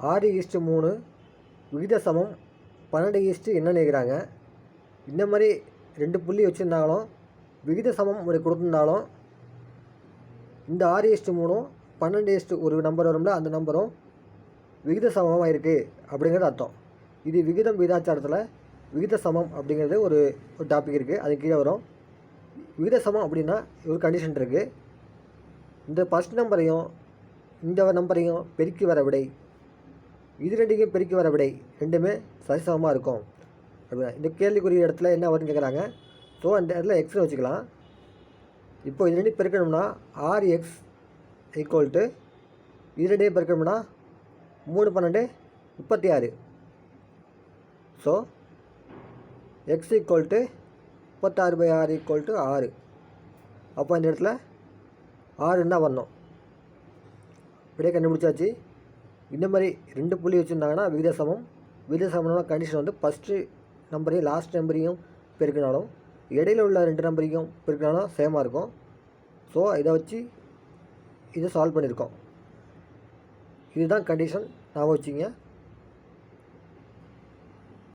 6:3 விகித சமம் 12 என்னன்னு கேட்குறாங்க. இந்த மாதிரி 2 புள்ளி வச்சுருந்தாலும் விகித சமம் ஒரு கொடுத்துருந்தாலும் இந்த 6:3 12 ஒரு நம்பர் வரும்ல, அந்த நம்பரும் விகித சமமாக இருக்குது அப்படிங்கிறது அர்த்தம். இது விகிதம் விகிதாச்சாரத்தில் விகித சமம் அப்படிங்கிறது ஒரு டாபிக் இருக்குது, அது கீழே வரும். விகித சமம் அப்படின்னா ஒரு கண்டிஷன் இருக்குது. இந்த ஃபஸ்ட் நம்பரையும் இந்த நம்பரையும் பெருக்கி வர விடை, இது ரெண்டையும் பெருக்கி வர விடை ரெண்டுமே சரிசமமாக இருக்கும் அப்படின்னா இந்த கேள்விக்குரிய இடத்துல என்ன வரும்னு கேட்குறாங்க. ஸோ அந்த இடத்துல எக்ஸ்னு வச்சுக்கலாம். இப்போ இது ரெண்டையும் பெருக்கணும்னா 6x ஈக்குவல் இது ரெண்டையும் பெருக்கணும்னா 3 12 36. So X equal 36/6 equal 6. அப்போ இந்த இடத்துல 6 தான் வரணும். இப்படியே கண்டுபிடிச்சாச்சு. இந்த மாதிரி 2 புள்ளி வச்சுருந்தாங்கன்னா விகித சமம். விகித சமம்னா கண்டிஷன் வந்து ஃபஸ்ட்டு நம்பரையும் லாஸ்ட் நம்பரையும் பெருக்கினாலும் இடையில் உள்ள 2 நம்பரையும் பெருக்கினாலும் சேமாக இருக்கும். ஸோ இதை வச்சு இதை சால்வ் பண்ணியிருக்கோம். இதுதான் கண்டிஷன், ஞாபகம் வச்சுங்க.